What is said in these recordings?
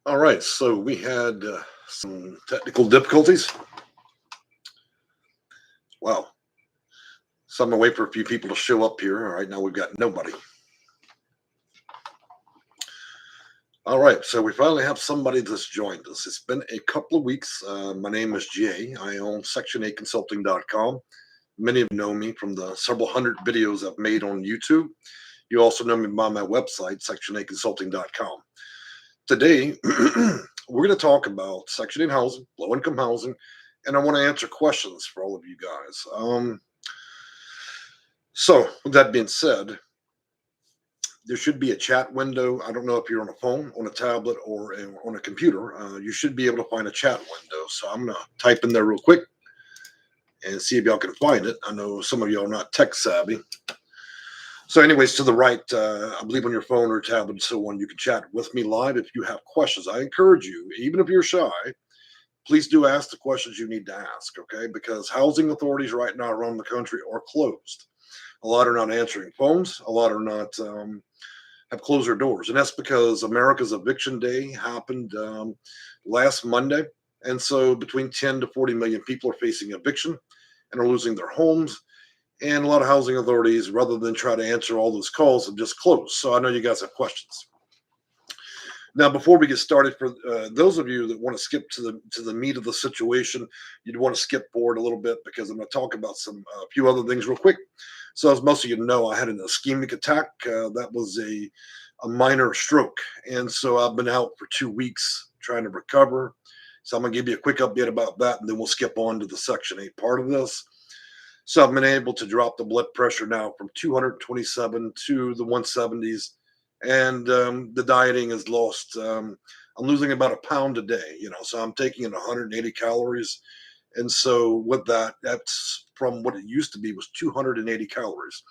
All right, so we had some technical difficulties. Wow. So I'm going to wait for a few people to show up here. All right, now we've got nobody. All right, so we finally have somebody that's joined us. It's been a couple of weeks. My name is Jay. I own Section8Consulting.com. Many of you know me from the several hundred videos I've made on YouTube. You also know me by my website, Section8Consulting.com. Today, we're going to talk about Section 8 housing, low-income housing, and I want to answer questions for all of you guys. So, with that being said, there should be a chat window. I don't know if you're on a phone, on a tablet, or on a computer. You should be able to find a chat window. So I'm going to type in there real quick and see if y'all can find it. I know some of y'all are not tech savvy. So anyways, to the right, I believe on your phone or tablet and so on, you can chat with me live if you have questions. I encourage you, even if you're shy, please do ask the questions you need to ask, okay? Because housing authorities right now around the country are closed. A lot are not answering phones. A lot are not have closed their doors. And that's because America's eviction day happened last Monday. And so between 10 to 40 million people are facing eviction and are losing their homes. And a lot of housing authorities, rather than try to answer all those calls, have just closed. So I know you guys have questions. Now, before we get started, for those of you that want to skip to the meat of the situation, you'd want to skip forward a little bit because I'm going to talk about a few other things real quick. So as most of you know, I had an ischemic attack. That was a minor stroke. And so I've been out for 2 weeks trying to recover. So I'm going to give you a quick update about that, and then we'll skip on to the Section 8 part of this. So I've been able to drop the blood pressure now from 227 to the 170s. And the dieting has lost, I'm losing about a pound a day, so I'm taking in 180 calories. And so with that, that's from what it used to be was 280 calories.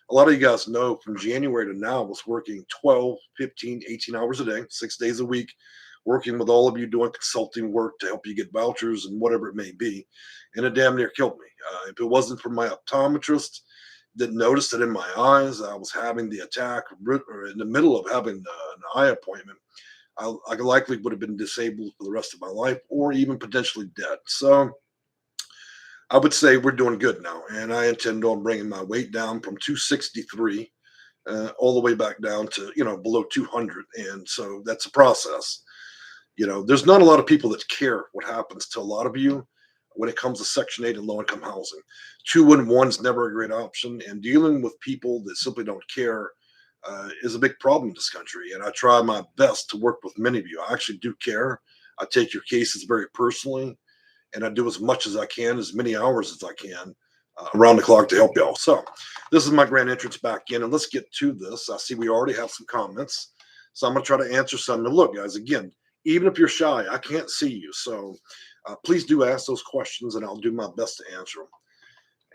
A lot of you guys know from January to now, I was working 12, 15, 18 hours a day, 6 days a week, working with all of you doing consulting work to help you get vouchers and whatever it may be. And it damn near killed me. If it wasn't for my optometrist that noticed it in my eyes, I was having the attack or in the middle of having an eye appointment, I likely would have been disabled for the rest of my life or even potentially dead. So I would say we're doing good now. And I intend on bringing my weight down from 263 all the way back down to, below 200. And so that's a process. There's not a lot of people that care what happens to a lot of you when it comes to Section 8 and low-income housing. 2-in-1 is never a great option, and dealing with people that simply don't care is a big problem in this country. And I try my best to work with many of you. I actually do care. I take your cases very personally, and I do as much as I can, as many hours as I can around the clock to help y'all. So this is my grand entrance back in, and let's get to this. I see we already have some comments, so I'm going to try to answer some. And look, guys, again, even if you're shy, I can't see you. So please do ask those questions, and I'll do my best to answer them.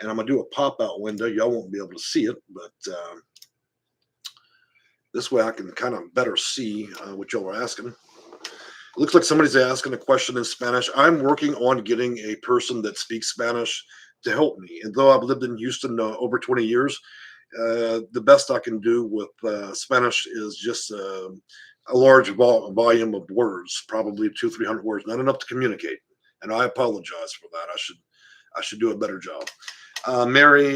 And I'm going to do a pop-out window. Y'all won't be able to see it, but this way I can kind of better see what y'all are asking. It looks like somebody's asking a question in Spanish. I'm working on getting a person that speaks Spanish to help me. And though I've lived in Houston over 20 years, the best I can do with Spanish is just a large volume of words, probably 200-300 words, not enough to communicate. And I apologize for that. I should do a better job. Mary,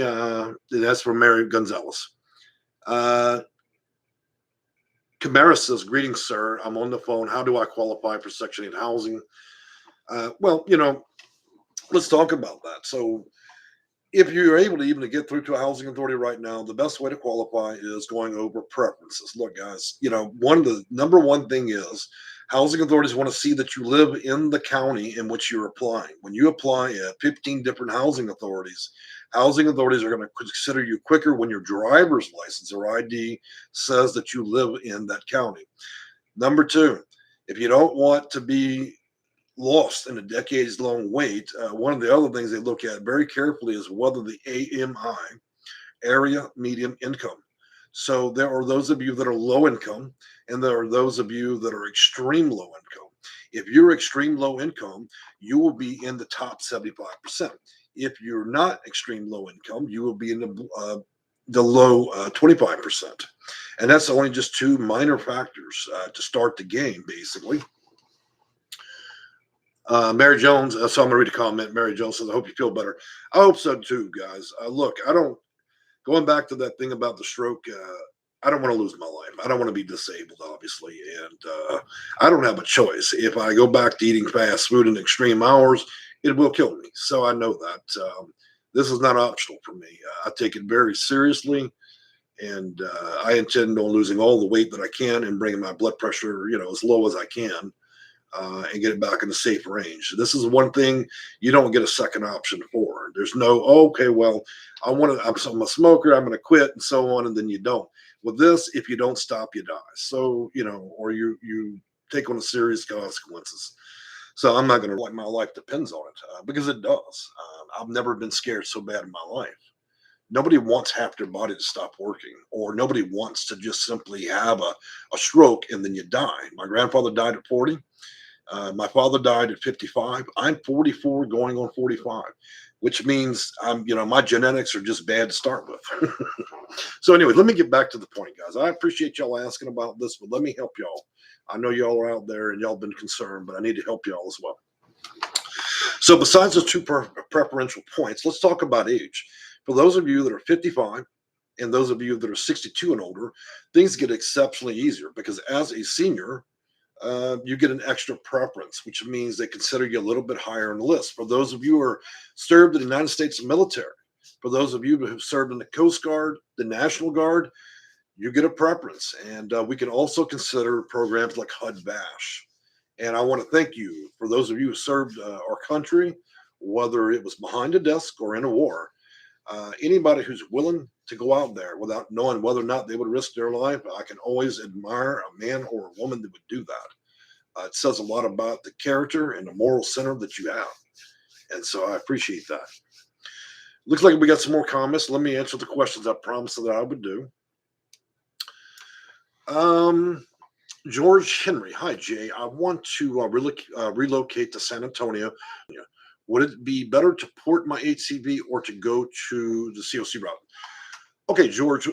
that's from Mary Gonzalez. Camara says, greetings, sir. I'm on the phone. How do I qualify for Section 8 housing? Well, let's talk about that. So if you're able to even get through to a housing authority right now, the best way to qualify is going over preferences. Look, guys, the number one thing is housing authorities want to see that you live in the county in which you're applying. When you apply at 15 different housing authorities are going to consider you quicker when your driver's license or ID says that you live in that county. Number two, if you don't want to be lost in a decades-long wait, one of the other things they look at very carefully is whether the AMI, area median income. So there are those of you that are low income, and there are those of you that are extreme low income. If you're extreme low income, you will be in the top 75%. If you're not extreme low income, you will be in the low 25%. And that's only just two minor factors to start the game, basically. Mary Jones, so I'm going to read a comment. Mary Jones says, I hope you feel better. I hope so too, guys. Look, going back to that thing about the stroke, I don't want to lose my life. I don't want to be disabled, obviously. And I don't have a choice. If I go back to eating fast food in extreme hours, it will kill me. So I know that. This is not optional for me. I take it very seriously. And I intend on losing all the weight that I can and bringing my blood pressure, as low as I can. And get it back in a safe range. This is one thing you don't get a second option for. There's no, okay, well, I'm a smoker, I'm going to quit, and so on, and then you don't. With this, if you don't stop, you die. So, or you take on a serious consequences. So I'm not going to, like, my life depends on it because it does. I've never been scared so bad in my life. Nobody wants half their body to stop working, or nobody wants to just simply have a stroke and then you die. My grandfather died at 40. My father died at 55. I'm 44 going on 45, which means my genetics are just bad to start with. So anyway, let me get back to the point, guys. I appreciate y'all asking about this, but let me help y'all. I know y'all are out there and y'all been concerned, but I need to help y'all as well. So besides the two preferential points, let's talk about age. For those of you that are 55 and those of you that are 62 and older, things get exceptionally easier because as a senior, you get an extra preference, which means they consider you a little bit higher on the list. For those of you who are served in the United States military, for those of you who have served in the Coast Guard, the National Guard, you get a preference. And we can also consider programs like HUD-VASH. And I want to thank you for those of you who served our country, whether it was behind a desk or in a war. Anybody who's willing to go out there without knowing whether or not they would risk their life, I can always admire a man or a woman that would do that. It says a lot about the character and the moral center that you have. And so I appreciate that. Looks like we got some more comments. Let me answer the questions I promised that I would do. George Henry. Hi, Jay. I want to relocate to San Antonio. Would it be better to port my HCV or to go to the COC route? Okay, George,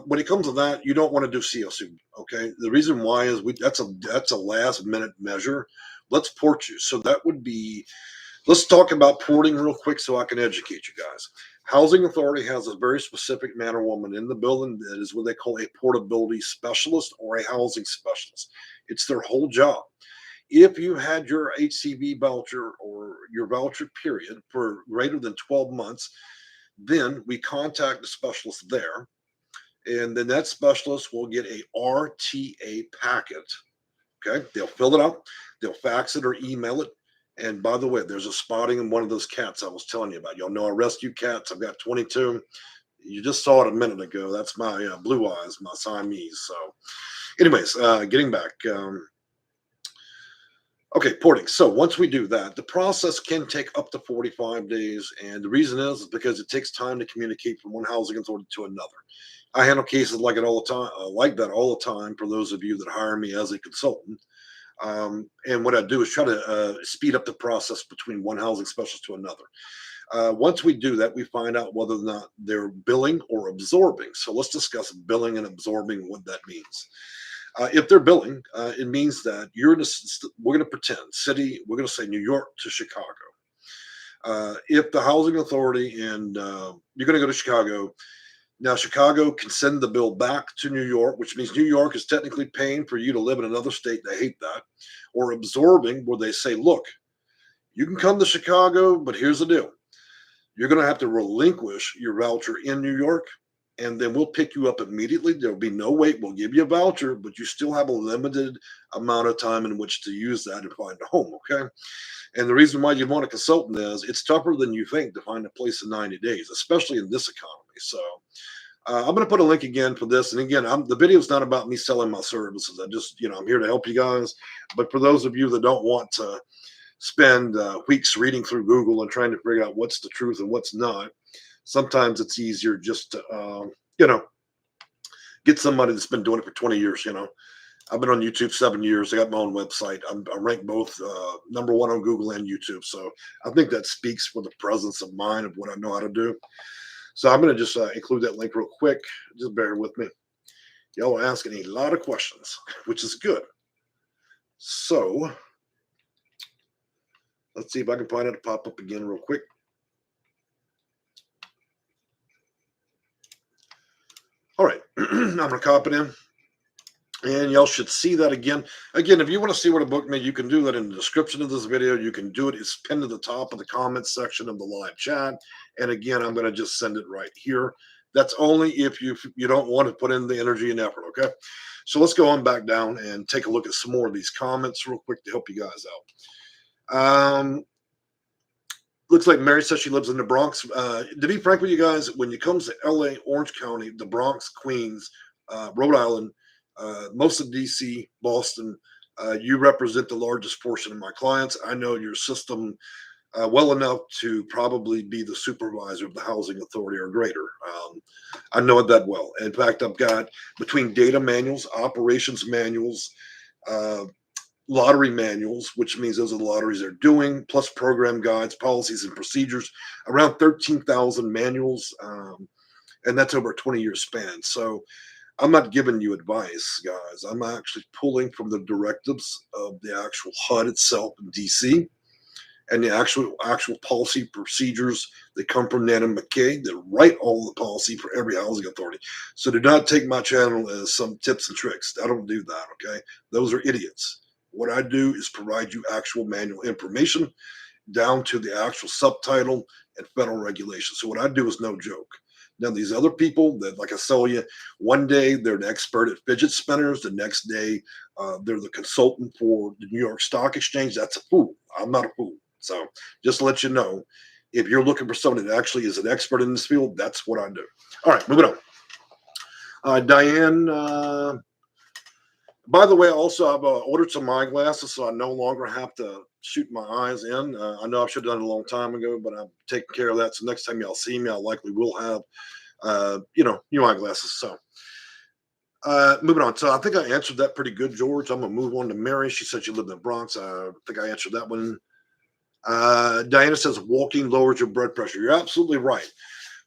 when it comes to that, you don't want to do COC, okay? The reason why is that's a last minute measure. Let's port you. So that would be, let's talk about porting real quick so I can educate you guys. Housing Authority has a very specific man or woman in the building that is what they call a portability specialist or a housing specialist. It's their whole job. If you had your HCV voucher or your voucher period for greater than 12 months, then we contact the specialist there, and then that specialist will get a RTA packet. Okay, they'll fill it out, they'll fax it or email it. And by the way, there's a spotting in one of those cats I was telling you about. Y'all know I rescue cats. I've got 22. You just saw it a minute ago. That's my blue eyes, my Siamese. So anyways, getting back. Okay, porting. So once we do that, the process can take up to 45 days. And the reason is because it takes time to communicate from one housing authority to another. I handle cases like that all the time for those of you that hire me as a consultant. And what I do is try to speed up the process between one housing specialist to another. Once we do that, we find out whether or not they're billing or absorbing. So let's discuss billing and absorbing, what that means. If they're billing, it means that we're going to pretend we're going to say New York to Chicago. If the housing authority and you're going to go to Chicago, now Chicago can send the bill back to New York, which means New York is technically paying for you to live in another state. They hate that. Or absorbing, where they say, look, you can come to Chicago, but here's the deal. You're going to have to relinquish your voucher in New York, and then we'll pick you up immediately. There'll be no wait. We'll give you a voucher, but you still have a limited amount of time in which to use that and find a home, okay? And the reason why you want a consultant is it's tougher than you think to find a place in 90 days, especially in this economy. So I'm going to put a link again for this. And again, the video is not about me selling my services. I'm here to help you guys. But for those of you that don't want to spend weeks reading through Google and trying to figure out what's the truth and what's not, sometimes it's easier just to, get somebody that's been doing it for 20 years. I've been on YouTube 7 years. I got my own website. I rank both #1 on Google and YouTube. So I think that speaks for the presence of mind of what I know how to do. So I'm going to just include that link real quick. Just bear with me. Y'all are asking a lot of questions, which is good. So let's see if I can find it to pop up again real quick. All right, I'm going to copy it in. And y'all should see that again. Again, if you want to see what a book made, you can do that in the description of this video. You can do it. It's pinned to the top of the comments section of the live chat. And again, I'm going to just send it right here. That's only if you don't want to put in the energy and effort, okay? So let's go on back down and take a look at some more of these comments real quick to help you guys out. Looks like Mary says she lives in the Bronx. To be frank with you guys, when it comes to LA, Orange County, the Bronx, Queens, Rhode Island, most of DC, Boston, you represent the largest portion of my clients. I know your system well enough to probably be the supervisor of the housing authority or greater. I know it that well. In fact, I've got between data manuals, operations manuals, lottery manuals, which means those are the lotteries they're doing, plus program guides, policies, and procedures, around 13,000 manuals. And that's over a 20-year span. So I'm not giving you advice, guys. I'm actually pulling from the directives of the actual HUD itself in DC and the actual policy procedures that come from Nana McKay that write all the policy for every housing authority. So do not take my channel as some tips and tricks. I don't do that, okay? Those are idiots. What I do is provide you actual manual information down to the actual subtitle and federal regulation. So what I do is no joke. Now, these other people that, like I tell you, one day they're an expert at fidget spinners. The next day they're the consultant for the New York Stock Exchange. That's a fool. I'm not a fool. So just to let you know, if you're looking for someone that actually is an expert in this field, that's what I do. All right, moving on. Diane, by the way, also I've ordered some eyeglasses, so I no longer have to shoot my eyes in. I know I should have done it a long time ago, but I'm taking care of that. So next time y'all see me, I likely will have, new eyeglasses. So moving on. So I think I answered that pretty good, George. I'm going to move on to Mary. She said she lived in the Bronx. I think I answered that one. Diana says walking lowers your blood pressure. You're absolutely right.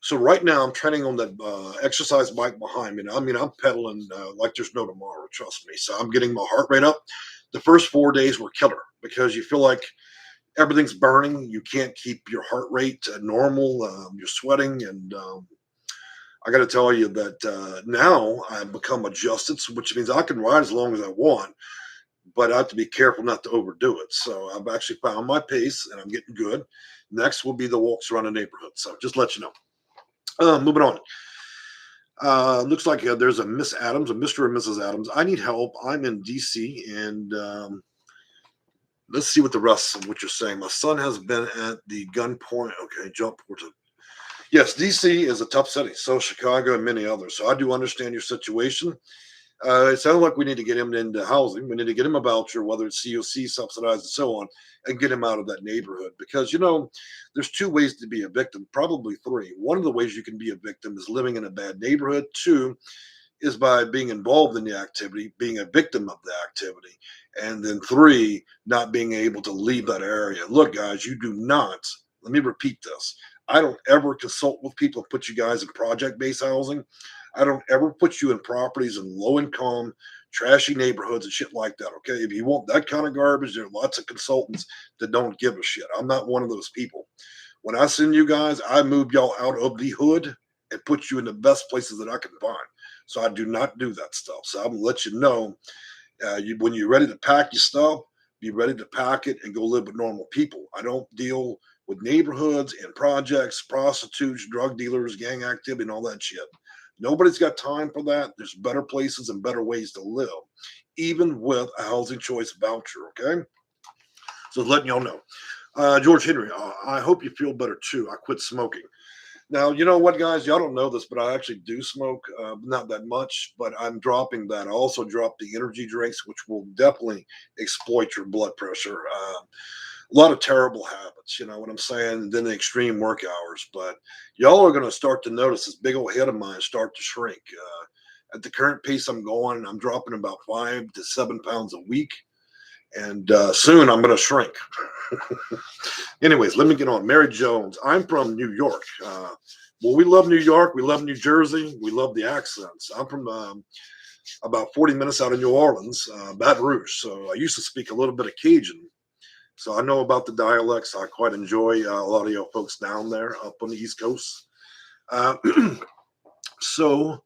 So right now I'm training on that exercise bike behind me. I mean, I'm pedaling like there's no tomorrow, trust me. So I'm getting my heart rate up. The first 4 days were killer because you feel like everything's burning. You can't keep your heart rate normal. You're sweating. And I got to tell you that now I've become adjusted, which means I can ride as long as I want, but I have to be careful not to overdo it. So I've actually found my pace and I'm getting good. Next will be the walks around the neighborhood. So just let you know. Moving on. Looks like there's a Miss Adams, a Mr. and Mrs. Adams. I need help. I'm in DC, and let's see what the rest of what you're saying. My son has been at the gunpoint. Okay, jump. Yes, DC is a tough city. So Chicago and many others. So I do understand your situation. It sounds like we need to get him into housing. We need to get him a voucher, whether it's COC, subsidized, and so on, and get him out of that neighborhood. Because, there's two ways to be a victim, probably three. One of the ways you can be a victim is living in a bad neighborhood. Two is by being involved in the activity, being a victim of the activity. And then three, not being able to leave that area. Look, guys, you do not, let me repeat this. I don't ever consult with people and put you guys in project-based housing. I don't ever put you in properties in low income, trashy neighborhoods and shit like that. Okay. If you want that kind of garbage, there are lots of consultants that don't give a shit. I'm not one of those people. When I send you guys, I move y'all out of the hood and put you in the best places that I can find. So I do not do that stuff. So I'm going to let you know when you're ready to pack your stuff, be ready to pack it and go live with normal people. I don't deal with neighborhoods and projects, prostitutes, drug dealers, gang activity, and all that shit. Nobody's got time for that. There's better places and better ways to live, even with a housing choice voucher, okay? So letting y'all know. George Henry, I hope you feel better too. I quit smoking. Now, you know what, guys? Y'all don't know this, but I actually do smoke, not that much, but I'm dropping that. I also dropped the energy drinks, which will definitely exploit your blood pressure. A lot of terrible habits, you know what I'm saying? And then the extreme work hours. But y'all are going to start to notice this big old head of mine start to shrink. At the current pace I'm going, I'm dropping about 5 to 7 pounds a week. And soon I'm going to shrink. Anyways, let me get on. Mary Jones, I'm from New York. Well, we love New York. We love New Jersey. We love the accents. I'm from about 40 minutes out of New Orleans, Baton Rouge. So I used to speak a little bit of Cajun. So I know about the dialects. I quite enjoy a lot of you folks down there up on the East Coast. Uh, so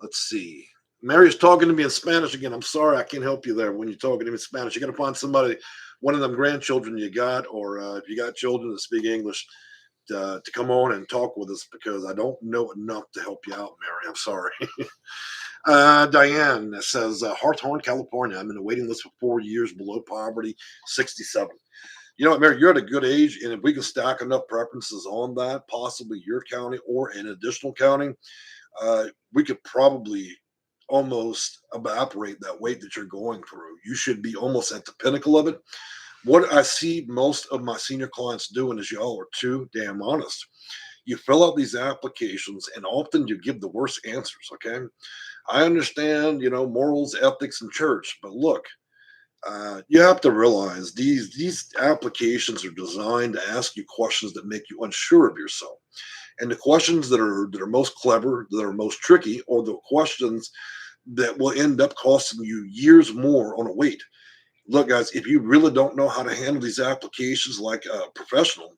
let's see. Mary's talking to me in Spanish again. I'm sorry, I can't help you there when you're talking to me in Spanish. You got to find somebody, one of them grandchildren you got, or if you got children that speak English, to come on and talk with us, because I don't know enough to help you out, Mary. I'm sorry. Diane says, Hawthorne, California. I'm in a waiting list for 4 years, below poverty, 67. You know what, Mary, you're at a good age, and if we can stack enough preferences on that, possibly your county or an additional county, we could probably almost evaporate that weight that you're going through. You should be almost at the pinnacle of it. What I see most of my senior clients doing is, y'all are too damn honest. You fill out these applications, and often you give the worst answers. Okay, I understand, morals, ethics, and church, but look, you have to realize these applications are designed to ask you questions that make you unsure of yourself. And the questions that are most clever, that are most tricky, are the questions that will end up costing you years more on a wait. Look, guys, if you really don't know how to handle these applications like a professional,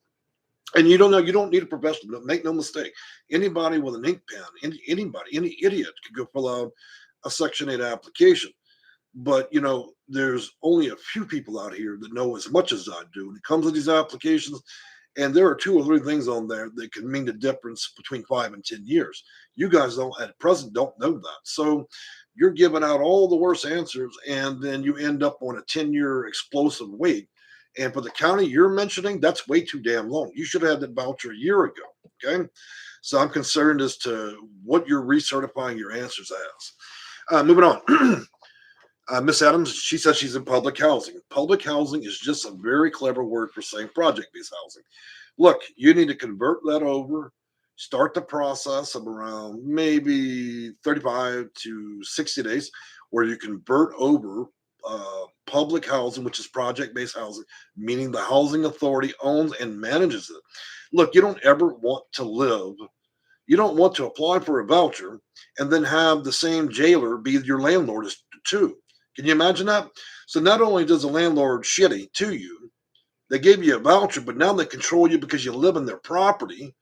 and you don't know, you don't need a professional. Make no mistake. Anybody with an ink pen, anybody, any idiot could go fill out a Section 8 application. But there's only a few people out here that know as much as I do when it comes to these applications. And there are 2 or 3 things on there that can mean the difference between 5 and 10 years. You guys don't at present don't know that. So you're giving out all the worst answers, and then you end up on a 10-year explosive wait. And for the county you're mentioning, that's way too damn long. You should have had that voucher a year ago. Okay. So I'm concerned as to what you're recertifying your answers as. Moving on. Miss Adams, she says she's in public housing. Public housing is just a very clever word for saying project-based housing. Look, you need to convert that over, start the process of around maybe 35 to 60 days, where you convert over public housing, which is project-based housing, meaning the housing authority owns and manages it. Look, you don't ever want to live, you don't want to apply for a voucher and then have the same jailer be your landlord too. Can you imagine that? So not only does the landlord shitty to you, they gave you a voucher, but now they control you because you live in their property.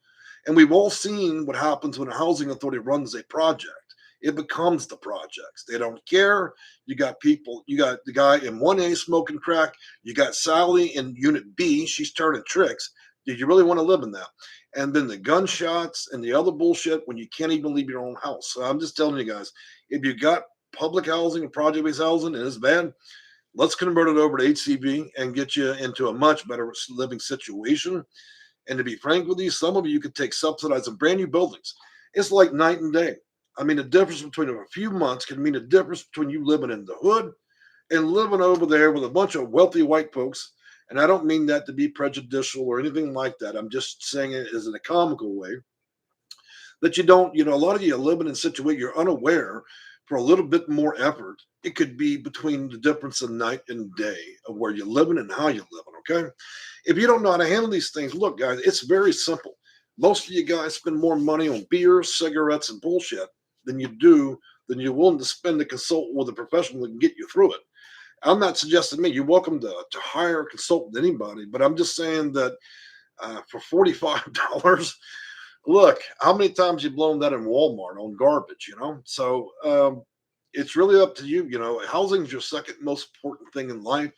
And we've all seen what happens when a housing authority runs a project. It becomes the projects. They don't care. You got people, you got the guy in 1A smoking crack. You got Sally in Unit B. She's turning tricks. Did you really want to live in that? And then the gunshots and the other bullshit when you can't even leave your own house. So I'm just telling you guys, if you got public housing and project-based housing and it's bad, let's convert it over to HCV and get you into a much better living situation. And to be frank with you, some of you could take subsidized and brand new buildings. It's like night and day. I mean, the difference between a few months can mean a difference between you living in the hood and living over there with a bunch of wealthy white folks. And I don't mean that to be prejudicial or anything like that. I'm just saying it as in a comical way that you don't, a lot of you are living in a situation you're unaware. For a little bit more effort, it could be between the difference of night and day of where you're living and how you're living. Okay. If you don't know how to handle these things, look, guys, it's very simple. Most of you guys spend more money on beer, cigarettes, and bullshit than you're willing to spend to consult with a professional that can get you through it. I'm not suggesting me. You're welcome to hire a consultant, anybody, but I'm just saying that for $45, look, how many times you've blown that in Walmart on garbage, So it's really up to you. Housing is your second most important thing in life.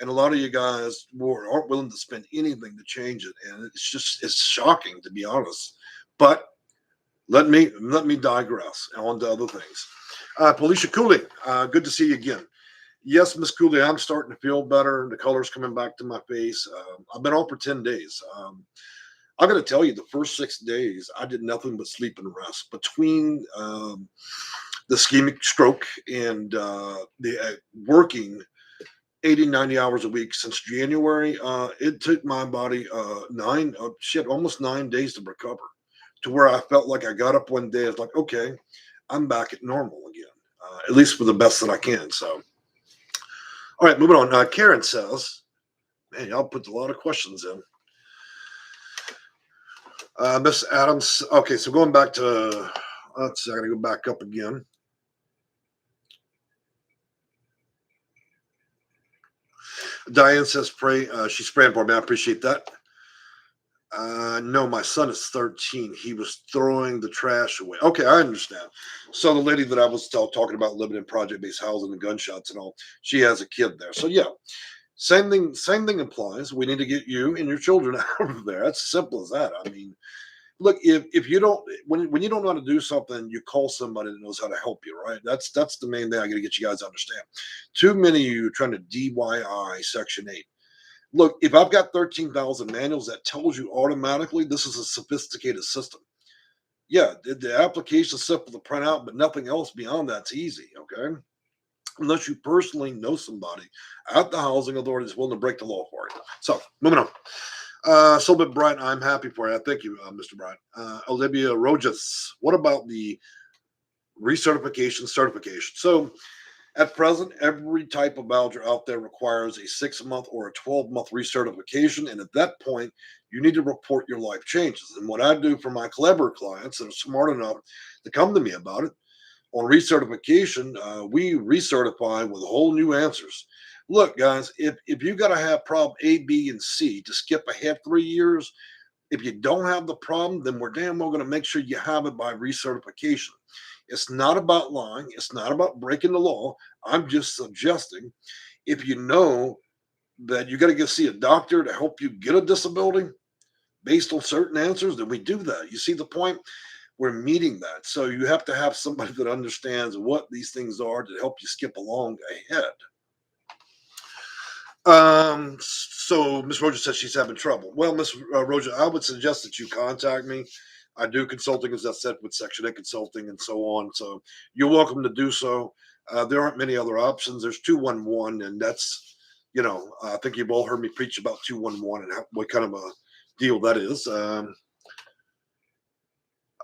And a lot of you guys aren't willing to spend anything to change it. And it's shocking, to be honest. But let me digress on to other things. Felicia Cooley, good to see you again. Yes, Miss Cooley, I'm starting to feel better. The color's coming back to my face. I've been on for 10 days. I'm going to tell you, the first 6 days, I did nothing but sleep and rest. Between the ischemic stroke and the working 80, 90 hours a week since January, it took my body almost 9 days to recover, to where I felt like I got up one day. It's like, okay, I'm back at normal again, at least for the best that I can. So, all right, moving on. Karen says, man, y'all put a lot of questions in. Miss Adams. Okay, so going back to, let's see, I got to go back up again. Diane says, pray. She's praying for me. I appreciate that. No, my son is 13. He was throwing the trash away. Okay, I understand. So the lady that I was talking about living in project-based housing and gunshots and all, she has a kid there. So yeah, same thing. Same thing applies. We need to get you and your children out of there. That's simple as that. I mean, look, if you don't when you don't know how to do something, you call somebody that knows how to help you, right? That's the main thing I got to get you guys to understand. Too many of you are trying to DIY Section 8. Look, if I've got 13,000 manuals, that tells you automatically this is a sophisticated system. Yeah, the application is simple to print out, but nothing else beyond that's easy. Okay, unless you personally know somebody at the housing authority that's willing to break the law for you. So moving on. So, but Brian, I'm happy for you. Thank you, Mr. Brian. Olivia Rojas, what about the recertification certification? So, at present, every type of voucher out there requires a 6-month or a 12-month recertification. And at that point, you need to report your life changes. And what I do for my clever clients that are smart enough to come to me about it, on recertification, we recertify with whole new answers. Look, guys, if you got to have problem A, B, and C to skip ahead 3 years, if you don't have the problem, then we're damn well going to make sure you have it by recertification. It's not about lying. It's not about breaking the law. I'm just suggesting if you know that you got to go see a doctor to help you get a disability based on certain answers, then we do that. You see the point? We're meeting that. So you have to have somebody that understands what these things are to help you skip along ahead. So Miss Roger says she's having trouble. Well, Miss Roger, I would suggest that you contact me. I do consulting, as I said, with Section 8 consulting and so on. So you're welcome to do so. There aren't many other options. There's 211, and that's, I think you've all heard me preach about 211 and what kind of a deal that is. All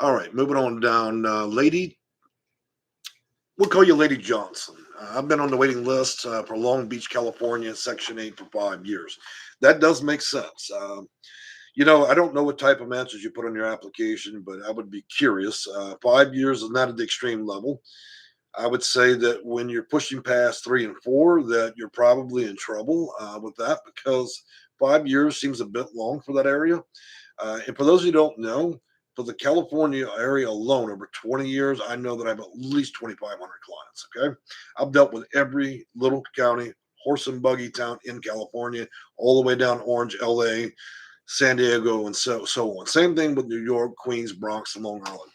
right, moving on down. Lady, we'll call you Lady Johnson. I've been on the waiting list for Long Beach, California, Section 8 for 5 years. That does make sense. I don't know what type of answers you put on your application, but I would be curious. 5 years is not at the extreme level. I would say that when you're pushing past 3 and 4, that you're probably in trouble with that, because 5 years seems a bit long for that area. And for those who don't know, for the California area alone, over 20 years, I know that I have at least 2,500 clients. Okay. I've dealt with every little county, horse and buggy town in California, all the way down Orange, LA, San Diego, and so on. Same thing with New York, Queens, Bronx, and Long Island.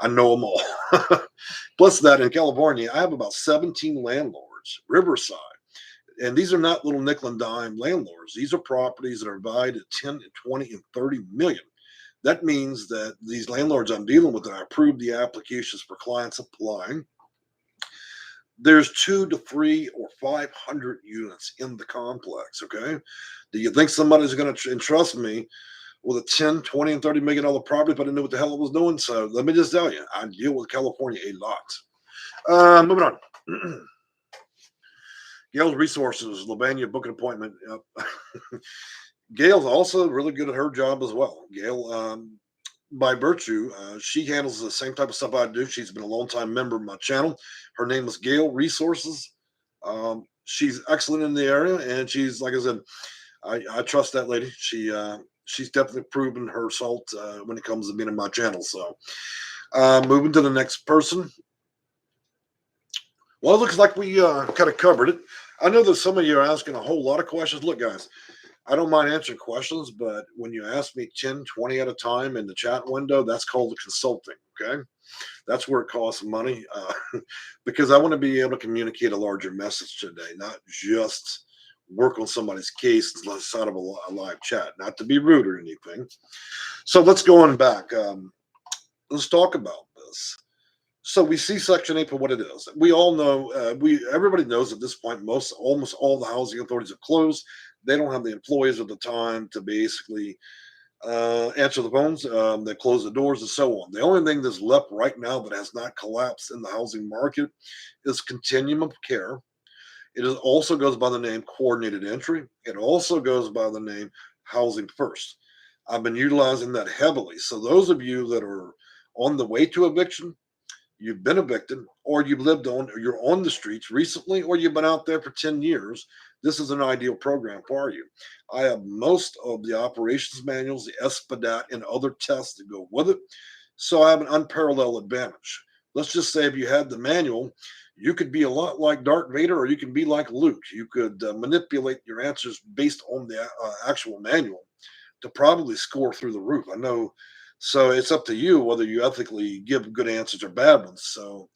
I know them all. Plus that in California, I have about 17 landlords, Riverside. And these are not little nickel and dime landlords. These are properties that are valued at 10 and 20 and 30 million. That means that these landlords I'm dealing with, and I approve the applications for clients applying, there's 2 to 3 or 500 units in the complex. Okay. Do you think somebody's going to entrust me with a 10, 20, and $30 million property if I didn't know what the hell I was doing? So let me just tell you, I deal with California a lot. Moving on. Gail's Resources, Lavania, book an appointment. Yep. Gail's also really good at her job as well. Gail, by virtue, she handles the same type of stuff I do. She's been a long time member of my channel. Her name is Gail Resources. She's excellent in the area, and she's, like I said, I trust that lady. She's definitely proven her salt when it comes to being in my channel. So, moving to the next person. Well, it looks like we kind of covered it. I know that some of you are asking a whole lot of questions. Look, guys, I don't mind answering questions, but when you ask me 10, 20 at a time in the chat window, that's called consulting, okay? That's where it costs money because I want to be able to communicate a larger message today, not just work on somebody's case inside of a live chat, not to be rude or anything. So let's go on back. Let's talk about this. So we see Section 8 for what it is. We all know, everybody knows at this point, almost all the housing authorities have closed. They don't have the employees at the time to basically answer the phones. They close the doors and so on. The only thing that's left right now that has not collapsed in the housing market is Continuum of Care. It also goes by the name Coordinated Entry. It also goes by the name Housing First. I've been utilizing that heavily. So those of you that are on the way to eviction, you've been evicted, or you're on the streets recently, or you've been out there for 10 years, this is an ideal program for you. I have most of the operations manuals, the SPDAT, and other tests that go with it. So I have an unparalleled advantage. Let's just say if you had the manual, you could be a lot like Darth Vader, or you can be like Luke. You could manipulate your answers based on the actual manual to probably score through the roof. I know. So it's up to you whether you ethically give good answers or bad ones. So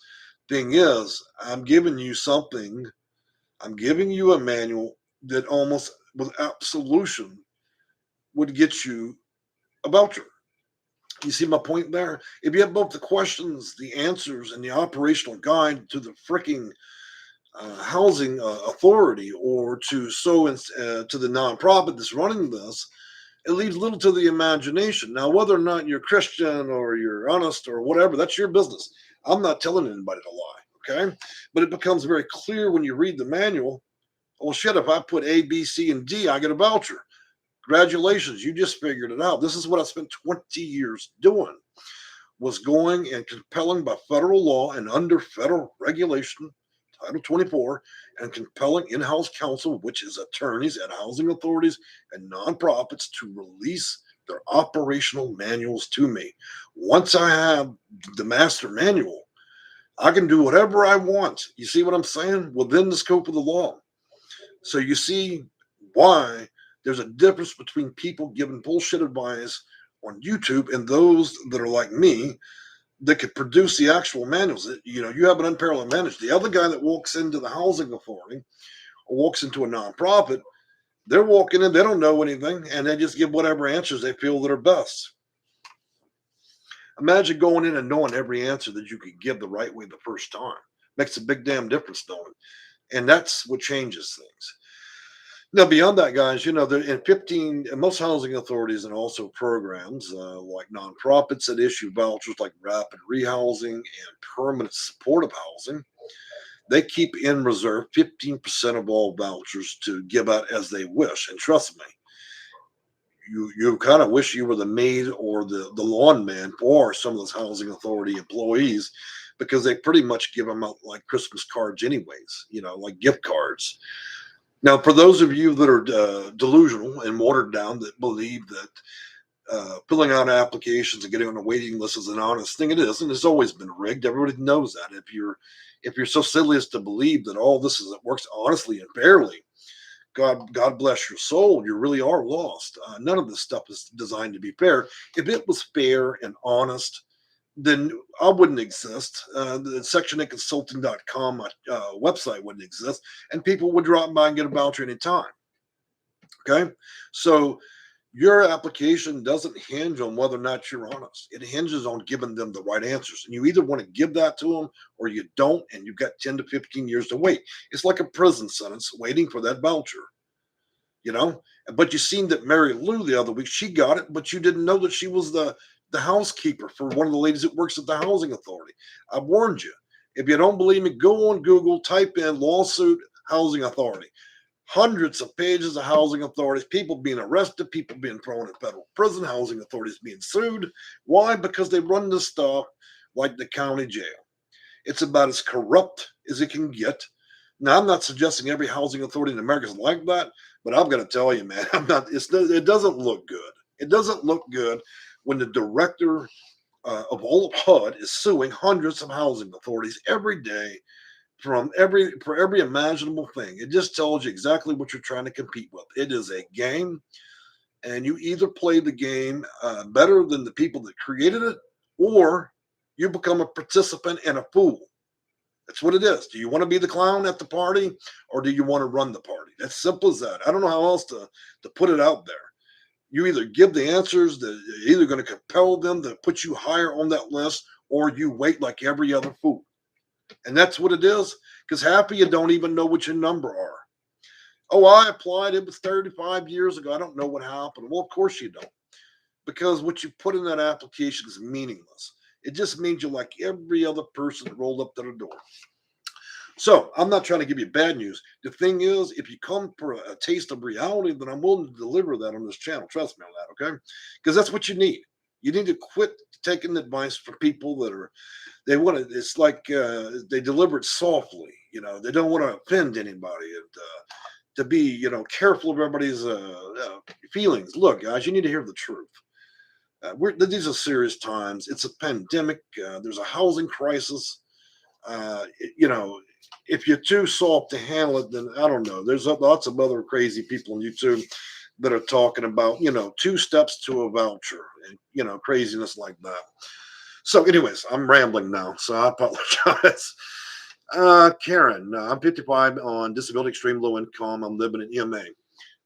thing is, I'm giving you something. I'm giving you a manual that almost with absolution would get you a voucher. You see my point there? If you have both the questions, the answers, and the operational guide to the freaking housing authority, or to the nonprofit that's running this, it leaves little to the imagination. Now, whether or not you're Christian or you're honest or whatever, that's your business. I'm not telling anybody to lie, okay? But it becomes very clear when you read the manual. Well, shit, if I put A, B, C, and D, I get a voucher. Congratulations, you just figured it out. This is what I spent 20 years doing, was going and compelling by federal law and under federal regulation, Title 24, and compelling in-house counsel, which is attorneys at housing authorities and nonprofits, to release their operational manuals to me. Once I have the master manual, I can do whatever I want. You see what I'm saying? Within the scope of the law. So you see why there's a difference between people giving bullshit advice on YouTube and those that are like me that could produce the actual manuals. You have an unparalleled advantage. The other guy that walks into the housing authority or walks into a nonprofit, they're walking in, they don't know anything, and they just give whatever answers they feel that are best. Imagine going in and knowing every answer that you could give the right way the first time. Makes a big damn difference, don't it? And that's what changes things. Now, beyond that, guys, there in most housing authorities and also programs like nonprofits that issue vouchers like rapid rehousing and permanent supportive housing, they keep in reserve 15% of all vouchers to give out as they wish. And trust me, you kind of wish you were the maid or the lawn man for some of those housing authority employees, because they pretty much give them out like Christmas cards anyways, like gift cards. Now, for those of you that are delusional and watered down, that believe that filling out applications and getting on a waiting list is an honest thing, it is, and it's always been rigged. Everybody knows that. If you're so silly as to believe that all this works honestly and fairly, God bless your soul. You really are lost. None of this stuff is designed to be fair. If it was fair and honest, then I wouldn't exist. The section8consulting.com website wouldn't exist, and people would drop by and get a voucher anytime. Okay, so your application doesn't hinge on whether or not you're honest. It hinges on giving them the right answers, and you either want to give that to them or you don't, and you've got 10 to 15 years to wait. It's like a prison sentence waiting for that voucher. But you seen that Mary Lou the other week, she got it, but you didn't know that she was the housekeeper for one of the ladies that works at the housing authority. I warned you. If you don't believe me, go on Google, type in lawsuit housing authority. Hundreds of pages of housing authorities, people being arrested, people being thrown in federal prison, housing authorities being sued. Why? Because they run this stuff like the county jail. It's about as corrupt as it can get. Now, I'm not suggesting every housing authority in America is like that, but I'm going to tell you, man, it doesn't look good. It doesn't look good when the director of all of HUD is suing hundreds of housing authorities every day for every imaginable thing. It just tells you exactly what you're trying to compete with. It is a game, and you either play the game better than the people that created it, or you become a participant and a fool. That's what it is. Do you want to be the clown at the party, or do you want to run the party? That's simple as that. I don't know how else to put it out there. You either give the answers that are either going to compel them to put you higher on that list, or you wait like every other fool. And that's what it is, because half of you don't even know what your number are. Oh, I applied. It was 35 years ago. I don't know what happened. Well, of course you don't, because what you put in that application is meaningless. It just means you're like every other person that rolled up to the door. So I'm not trying to give you bad news. The thing is, if you come for a taste of reality, then I'm willing to deliver that on this channel. Trust me on that, okay? Because that's what you need. You need to quit taking advice from people that are, they want to, it's like they deliver it softly. They don't want to offend anybody, and to be, careful of everybody's feelings. Look, guys, you need to hear the truth. These are serious times. It's a pandemic. There's a housing crisis. Uh, you know, if you're too soft to handle it, then I don't know. There's lots of other crazy people on YouTube that are talking about, 2 steps to a voucher and, craziness like that. So, anyways, I'm rambling now, so I apologize. Karen, I'm 55 on disability, extreme low income. I'm living in EMA.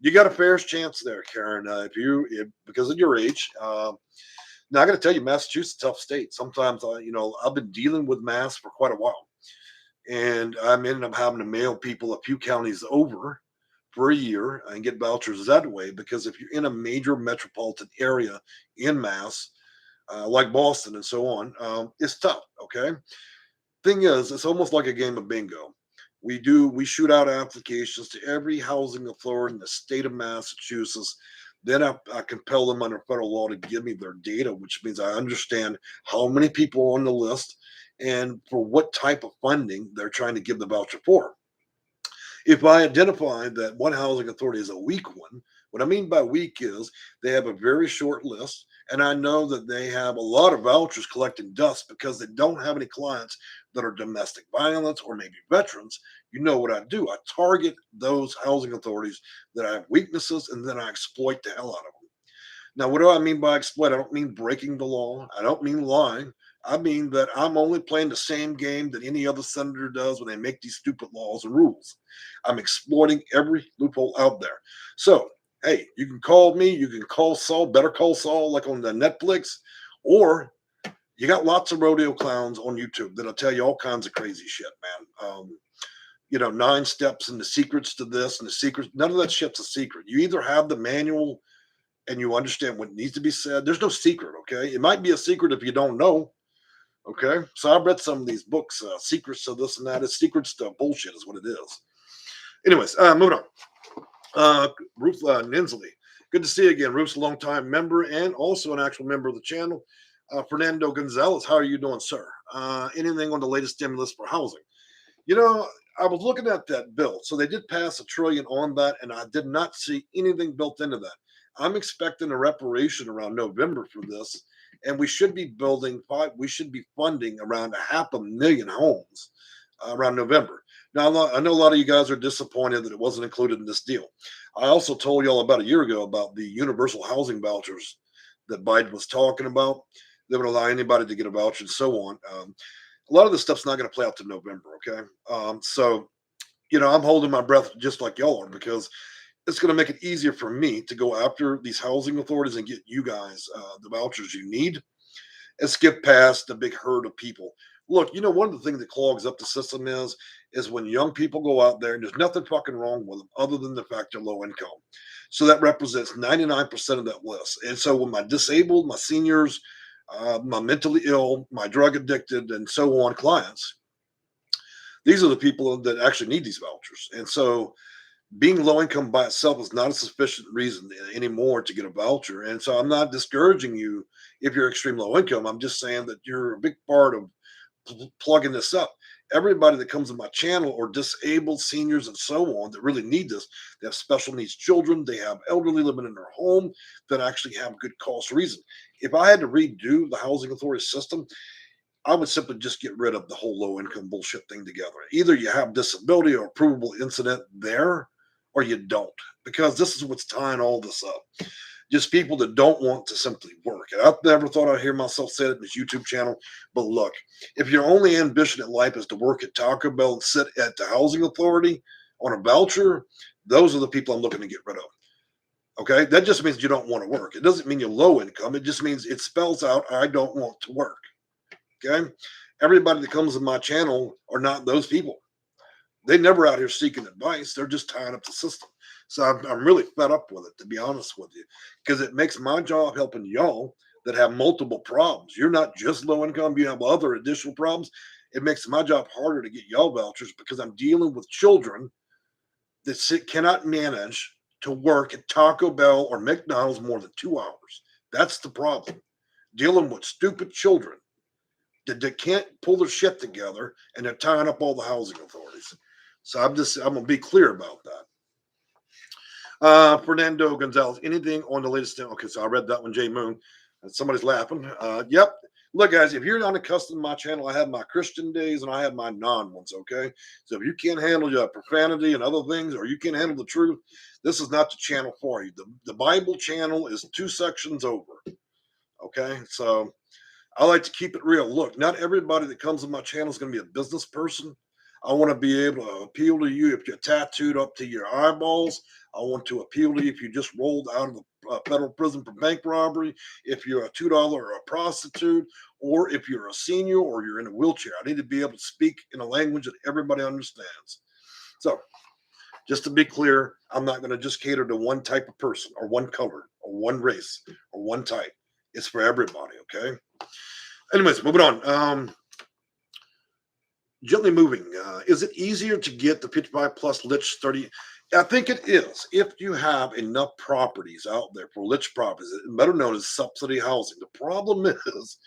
You got a fair chance there, Karen. If because of your age. Now I got to tell you, Massachusetts, tough state. Sometimes I've been dealing with Mass for quite a while, and I'm ended up having to mail people a few counties over for a year and get vouchers that way. Because if you're in a major metropolitan area in Mass, like Boston and so on, it's tough. Okay. Thing is, it's almost like a game of bingo. We shoot out applications to every housing authority in the state of Massachusetts. Then I compel them under federal law to give me their data, which means I understand how many people are on the list and for what type of funding they're trying to give the voucher for. If I identify that one housing authority is a weak one, what I mean by weak is they have a very short list, and I know that they have a lot of vouchers collecting dust because they don't have any clients that are domestic violence or maybe veterans. You know what I do? I target those housing authorities that have weaknesses, and then I exploit the hell out of them. Now, what do I mean by exploit? I don't mean breaking the law. I don't mean lying. I mean that I'm only playing the same game that any other senator does when they make these stupid laws and rules. I'm exploiting every loophole out there. So, hey, you can call me, you can call Saul, Better Call Saul, like on the Netflix, or you got lots of rodeo clowns on YouTube that'll tell you all kinds of crazy shit, man. 9 steps and the secrets to this and the secrets. None of that shit's a secret. You either have the manual and you understand what needs to be said. There's no secret, okay? It might be a secret if you don't know, okay? So I've read some of these books, secrets to this and that. It's secrets to bullshit is what it is. Anyways, moving on. Ruth Ninsley. Good to see you again. Ruth's a longtime member and also an actual member of the channel. Fernando Gonzalez, how are you doing, sir? Anything on the latest stimulus for housing? I was looking at that bill. So they did pass $1 trillion on that, and I did not see anything built into that. I'm expecting a reparation around November for this, and we should be funding around 500,000 homes around November. Now, I know a lot of you guys are disappointed that it wasn't included in this deal. I also told y'all about a year ago about the universal housing vouchers that Biden was talking about. They would allow anybody to get a voucher and so on. A lot of this stuff's not going to play out to November, okay? So, I'm holding my breath just like y'all are, because it's going to make it easier for me to go after these housing authorities and get you guys the vouchers you need and skip past the big herd of people. Look, one of the things that clogs up the system is when young people go out there and there's nothing fucking wrong with them other than the fact they're low income. So that represents 99% of that list. And so when my disabled, my seniors, my mentally ill, my drug addicted, and so on clients, these are the people that actually need these vouchers. And so being low income by itself is not a sufficient reason anymore to get a voucher. And so I'm not discouraging you if you're extreme low income. I'm just saying that you're a big part of plugging this up. Everybody that comes to my channel or disabled seniors and so on that really need this, they have special needs children, they have elderly living in their home that actually have good cause reason. If I had to redo the housing authority system, I would simply just get rid of the whole low income bullshit thing together. Either you have disability or provable incident there, or you don't, because this is what's tying all this up. Just people that don't want to simply work. And I've never thought I'd hear myself say it in this YouTube channel, but look, if your only ambition in life is to work at Taco Bell and sit at the housing authority on a voucher, those are the people I'm looking to get rid of. Okay, that just means you don't want to work. It doesn't mean you're low income. It just means it spells out I don't want to work. Okay, everybody that comes to my channel are not those people. They're never out here seeking advice. They're just tying up the system. So I'm really fed up with it, to be honest with you, because it makes my job helping y'all that have multiple problems. You're not just low income. You have other additional problems. It makes my job harder to get y'all vouchers because I'm dealing with children that cannot manage to work at Taco Bell or McDonald's more than 2 hours. That's the problem. dealing with stupid children that can't pull their shit together, and they're tying up all the housing authorities. So I'm gonna be clear about that. Fernando Gonzalez, anything on the latest? Okay, so I read that one, Jay Moon. And somebody's laughing. Yep. Look, guys, if you're not accustomed to my channel, I have my Christian days and I have my non ones, okay? So if you can't handle your profanity and other things, or you can't handle the truth, this is not the channel for you. The Bible channel is 2 sections over, okay? So I like to keep it real. Look, not everybody that comes on my channel is going to be a business person. I want to be able to appeal to you if you're tattooed up to your eyeballs. I want to appeal to you if you just rolled out of the federal prison for bank robbery, if you're a $2 or a prostitute, or if you're a senior or you're in a wheelchair. I need to be able to speak in a language that everybody understands. So, just to be clear, I'm not going to just cater to one type of person or one color or one race or one type. It's for everybody, okay? Anyways, moving on. Gently moving. Is it easier to get the 55 plus LIHTC 30? I think it is. If you have enough properties out there for LIHTC properties, better known as subsidy housing. The problem is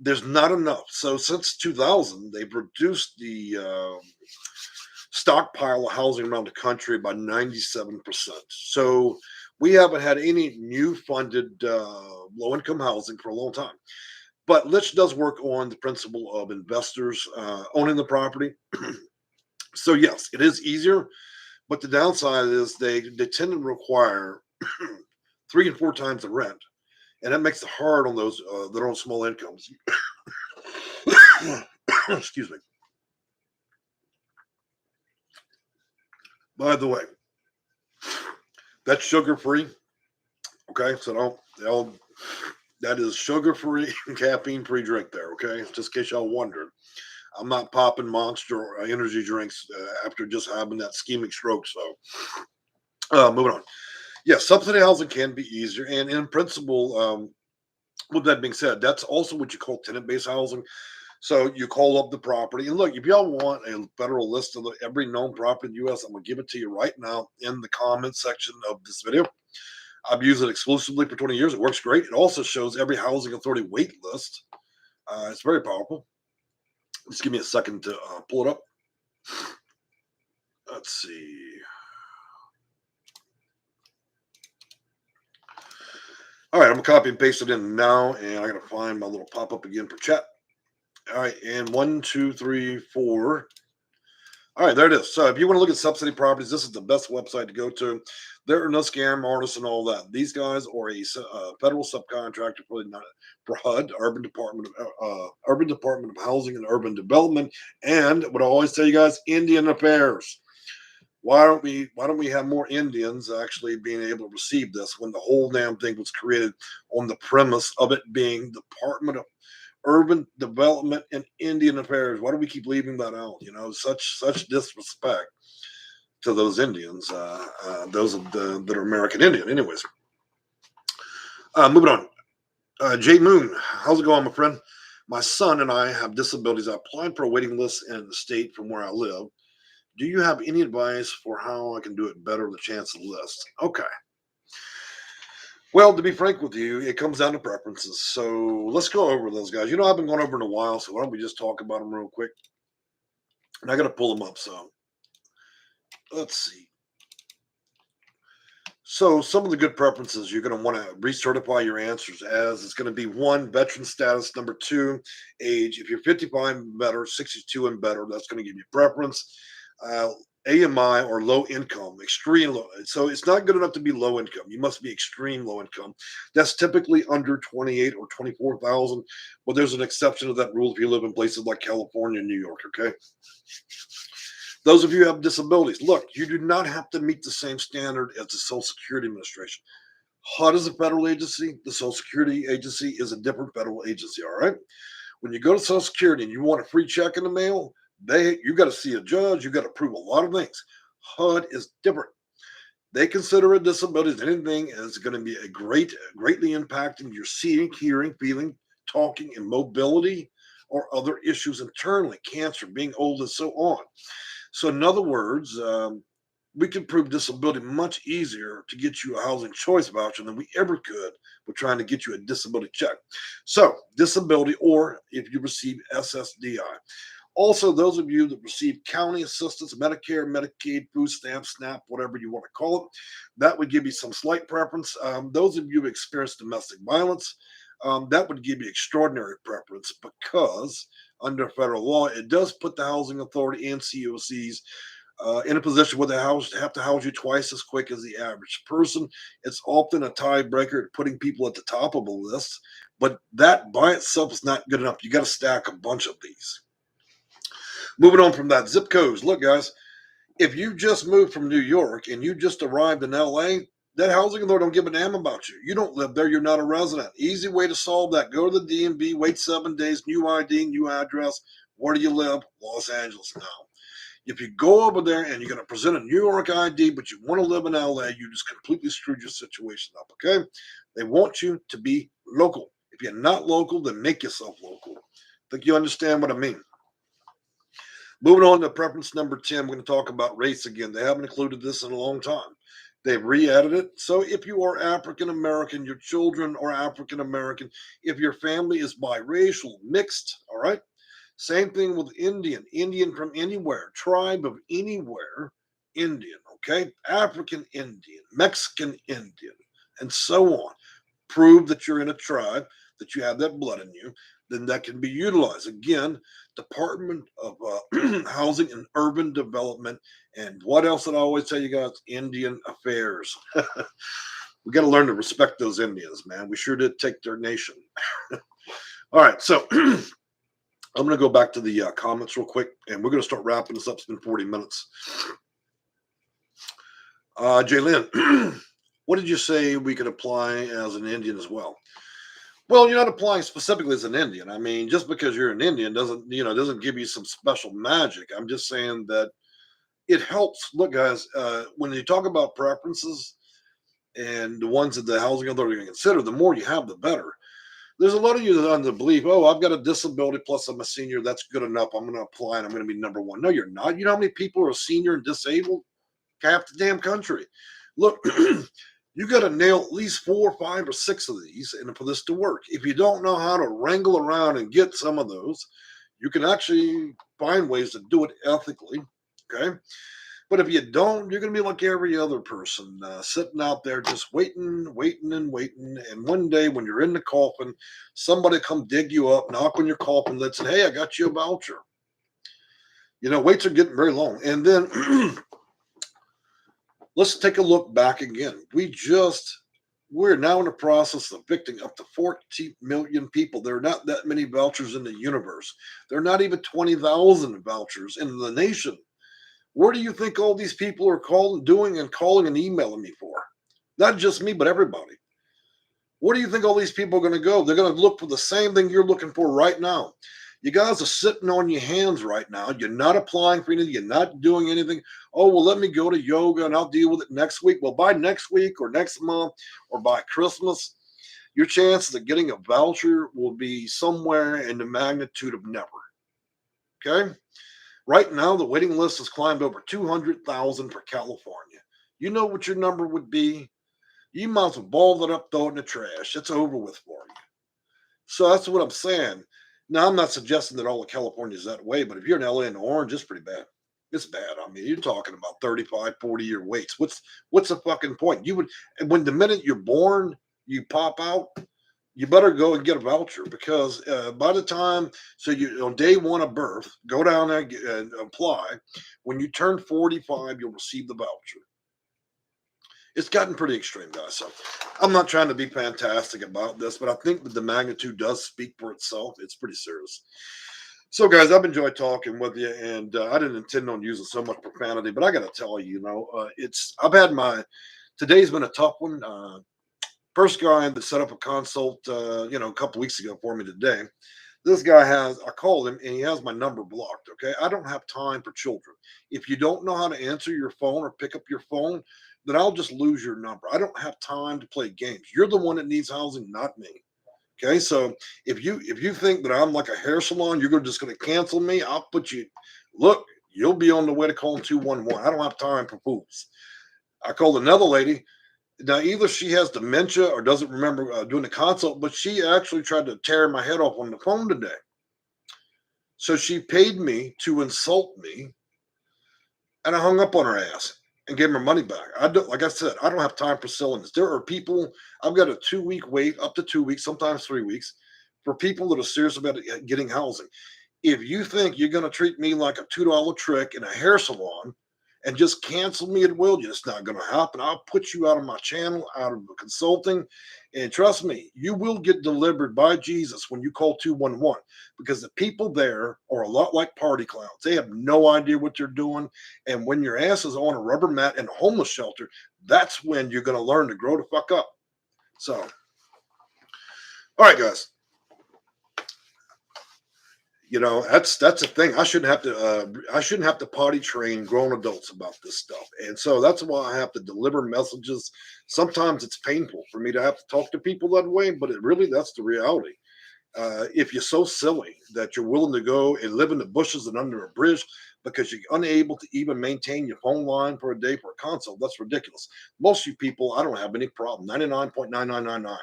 there's not enough. So since 2000, they've reduced the stockpile of housing around the country by 97%. So we haven't had any new funded low-income housing for a long time. But LIHTC does work on the principle of investors owning the property. So yes, it is easier, but the downside is they tend to require 3 and 4 times the rent, and that makes it hard on those that are on small incomes. Excuse me. By the way, that's sugar free. Okay, so that is sugar free, caffeine free drink there. Okay, just in case y'all wondered. I'm not popping Monster or energy drinks after just having that ischemic stroke. So, moving on. Yeah, subsidy housing can be easier, and in principle, with that being said, that's also what you call tenant-based housing. So you call up the property, and look, if y'all want a federal list of every known property in the U.S., I'm gonna give it to you right now in the comment section of this video. I've used it exclusively for 20 years. It works great. It also shows every housing authority wait list. It's very powerful. Just give me a second to pull it up. Let's see. All right, I'm gonna copy and paste it in now, and I gotta find my little pop-up again for chat. All right, and 1, 2, 3, 4. All right, there it is. So if you want to look at subsidy properties, this is the best website to go to. There are no scam artists and all that. These guys are a federal subcontractor for HUD, Urban Department of Housing and Urban Development, and what I always tell you guys, Indian Affairs. Why don't we have more Indians actually being able to receive this when the whole damn thing was created on the premise of it being Department of Urban Development and Indian Affairs? Why do we keep leaving that out? You know, such disrespect to those Indians, those that are American Indian. Anyways, moving on. Jay Moon, how's it going, my friend? My son and I have disabilities. I applied for a waiting list in the state from where I live. Do you have any advice for how I can do it better, the chance of the list? Okay. Well, to be frank with you, it comes down to preferences. So let's go over those guys. You know, I've been going over in a while, so why don't we just talk about them real quick? And I got to pull them up. So let's see. So some of the good preferences you're going to want to recertify your answers as it's going to be 1, veteran status. Number 2, age. If you're 55 and better, 62 and better, that's going to give you preference. AMI or low income, extreme low. So it's not good enough to be low income. You must be extreme low income. That's typically under 28 or 24,000. But there's an exception to that rule if you live in places like California and New York. Okay. Those of you who have disabilities, look, you do not have to meet the same standard as the Social Security Administration. HUD is a federal agency. The Social Security Agency is a different federal agency. All right. When you go to Social Security and you want a free check in the mail, you got to see a judge. You got to prove a lot of things. HUD is different. They consider a disability as anything is going to be greatly impacting your seeing, hearing, feeling, talking, and mobility, or other issues internally, cancer, being old, and so on. So, in other words, we can prove disability much easier to get you a housing choice voucher than we ever could with trying to get you a disability check. So, disability, or if you receive SSDI. Also, those of you that receive county assistance, Medicare, Medicaid, food stamps, SNAP, whatever you want to call it, that would give you some slight preference. Those of you who experience domestic violence, that would give you extraordinary preference because under federal law, it does put the housing authority and COCs in a position where they have to house you twice as quick as the average person. It's often a tiebreaker, putting people at the top of a list, but that by itself is not good enough. You got to stack a bunch of these. Moving on from that, zip codes. Look, guys, if you just moved from New York and you just arrived in LA, that housing authority don't give a damn about you. You don't live there. You're not a resident. Easy way to solve that. Go to the DMV, wait 7 days, new ID, new address. Where do you live? Los Angeles now. If you go over there and you're going to present a New York ID, but you want to live in LA, you just completely screwed your situation up, okay? They want you to be local. If you're not local, then make yourself local. Think you understand what I mean? Moving on to preference number 10, we're going to talk about race again. They haven't included this in a long time. They've re-added it. So if you are African American, your children are African American, if your family is biracial, mixed, all right? Same thing with Indian, Indian from anywhere, tribe of anywhere, Indian, okay? African Indian, Mexican Indian, and so on. Prove that you're in a tribe, that you have that blood in you, then that can be utilized. Again, Department of Housing and Urban Development. And what else did I always tell you guys? Indian Affairs. We got to learn to respect those Indians, man. We sure did take their nation. All right, so I'm going to go back to the comments real quick, and we're going to start wrapping this up. It's been 40 minutes. Jay Lynn, what did you say we could apply as an Indian as well? Well, you're not applying specifically as an Indian. I mean, just because you're an Indian doesn't give you some special magic. I'm just saying that it helps. Look, guys, when you talk about preferences and the ones that the housing authority can consider, the more you have, the better. There's a lot of you that under belief, oh, I've got a disability plus I'm a senior. That's good enough. I'm going to apply and I'm going to be number one. No, you're not. You know how many people are senior and disabled? Half the damn country. Look, you got to nail at least 4, 5, or 6 of these and for this to work. If you don't know how to wrangle around and get some of those, you can actually find ways to do it ethically. Okay. But if you don't, you're going to be like every other person, sitting out there just waiting. And one day when you're in the coffin, somebody come dig you up, knock on your coffin lid, and say, hey, I got you a voucher. Waits are getting very long. And then let's take a look back again. We're now in the process of evicting up to 14 million people. There are not that many vouchers in the universe. There are not even 20,000 vouchers in the nation. Where do you think all these people are calling and emailing me for? Not just me, but everybody. Where do you think all these people are going to go? They're going to look for the same thing you're looking for right now. You guys are sitting on your hands right now. You're not applying for anything. You're not doing anything. Oh, well, let me go to yoga and I'll deal with it next week. Well, by next week or next month or by Christmas, your chances of getting a voucher will be somewhere in the magnitude of never. Okay? Right now, the waiting list has climbed over 200,000 for California. You know what your number would be? You might as well ball it up, throw it in the trash. It's over with for you. So that's what I'm saying. Now, I'm not suggesting that all of California is that way, but if you're in LA and Orange, it's pretty bad. It's bad. I mean, you're talking about 35, 40-year waits. What's the fucking point? When the minute you're born, you pop out, you better go and get a voucher because by the time, on day one of birth, go down there and apply. When you turn 45, you'll receive the voucher. It's gotten pretty extreme, guys. So I'm not trying to be fantastic about this, but I think that the magnitude does speak for itself. It's pretty serious. So, guys, I've enjoyed talking with you, and I didn't intend on using so much profanity, but I got to tell you, today's been a tough one. First guy that set up a consult, a couple weeks ago for me today. This guy I called him and he has my number blocked. Okay. I don't have time for children. If you don't know how to answer your phone or pick up your phone, then I'll just lose your number. I don't have time to play games. You're the one that needs housing, not me. Okay. So if you think that I'm like a hair salon, you're just going to cancel me. I'll put you, look, you'll be on the way to calling 211. I don't have time for fools. I called another lady. Now, either she has dementia or doesn't remember doing the consult, but she actually tried to tear my head off on the phone today. So she paid me to insult me, and I hung up on her ass and gave her money back. I don't, like I said, I don't have time for silliness. There are people, I've got a 2-week wait, up to 2 weeks, sometimes 3 weeks, for people that are serious about getting housing. If you think you're going to treat me like a $2 trick in a hair salon and just cancel me at will, it's not going to happen. I'll put you out of my channel, out of consulting. And trust me, you will get delivered by Jesus when you call 211, because the people there are a lot like party clowns. They have no idea what they're doing. And when your ass is on a rubber mat in a homeless shelter, that's when you're going to learn to grow the fuck up. So, all right, guys. That's the thing. I shouldn't have to potty train grown adults about this stuff. And so that's why I have to deliver messages. Sometimes it's painful for me to have to talk to people that way, but that's the reality. If you're so silly that you're willing to go and live in the bushes and under a bridge because you're unable to even maintain your phone line for a day for a consult, that's ridiculous. Most of you people, I don't have any problem, 99.9999.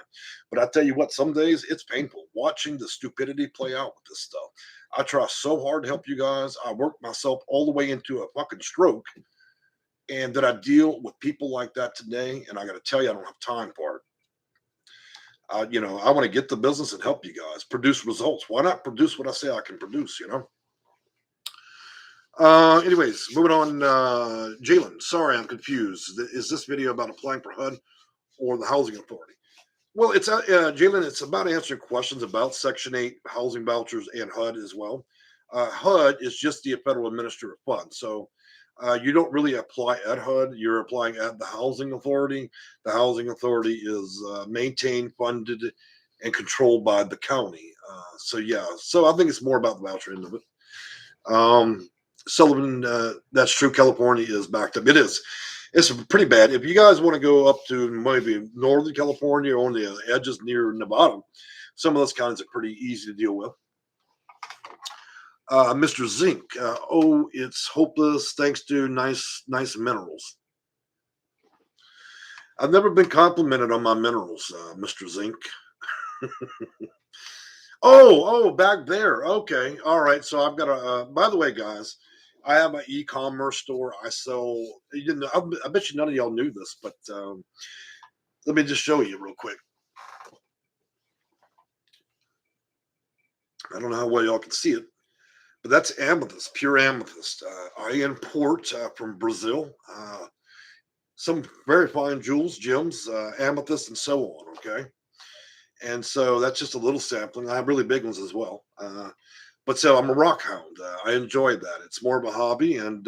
But I tell you what, some days it's painful watching the stupidity play out with this stuff. I try so hard to help you guys. I work myself all the way into a fucking stroke. And that I deal with people like that today. And I got to tell you, I don't have time for it. I want to get the business and help you guys produce results. Why not produce what I say I can produce, Anyways, moving on. Jalen, sorry, I'm confused. Is this video about applying for HUD or the Housing Authority? Well, it's Jalen, it's about answering questions about Section 8 housing vouchers and HUD as well. HUD is just the Federal Administrative Fund. So you don't really apply at HUD. You're applying at the Housing Authority. The Housing Authority is maintained, funded, and controlled by the county. So I think it's more about the voucher end of it. Sullivan, that's true. California is backed up. It is. It's pretty bad. If you guys want to go up to maybe Northern California or on the edges near Nevada, some of those counties are pretty easy to deal with. Mr. Zink, it's hopeless thanks to nice minerals. I've never been complimented on my minerals, Mr. Zink. Oh, back there. Okay. All right. So I've got by the way, guys, I have an e-commerce store. I sell, I bet you none of y'all knew this, but let me just show you real quick. I don't know how well y'all can see it, but that's amethyst, pure amethyst. I import from Brazil some very fine jewels, gems, amethyst, and so on. Okay. And so that's just a little sampling. I have really big ones as well. But so I'm a rock hound. I enjoy that. It's more of a hobby, and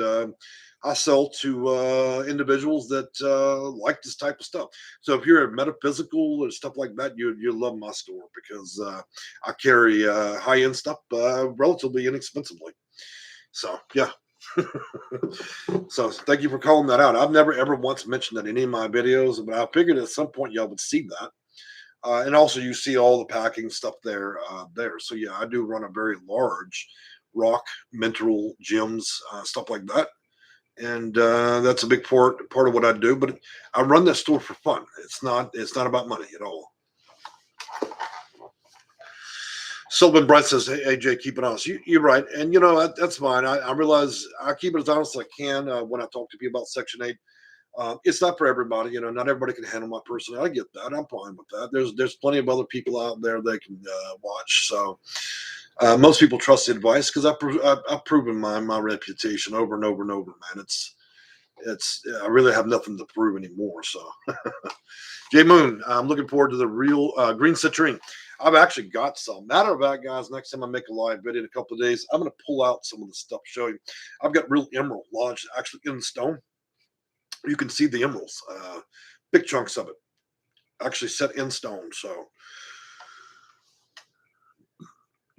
I sell to individuals that like this type of stuff. So if you're a metaphysical or stuff like that, you love my store because I carry high end stuff relatively inexpensively. So yeah. So thank you for calling that out. I've never ever once mentioned that in any of my videos, but I figured at some point y'all would see that. And also you see all the packing stuff there. So yeah, I do run a very large rock, mineral, gems, stuff like that. And that's a big part of what I do. But I run that store for fun. It's not about money at all. Sylvan Bright says, hey, Jay, keep it honest. You're right. And, that's fine. I realize I keep it as honest as I can when I talk to people about Section 8. It's not for everybody. Not everybody can handle my personality. I get that. I'm fine with that. There's plenty of other people out there they can watch. So most people trust the advice because I've proven my reputation over and over and over, man. It's I really have nothing to prove anymore. So Jay Moon, I'm looking forward to the real green citrine. I've actually got some. Matter of fact, guys, next time I make a live video in a couple of days, I'm going to pull out some of the stuff, show you. I've got real emerald lodged actually in stone. You can see the emeralds, big chunks of it, actually set in stone. So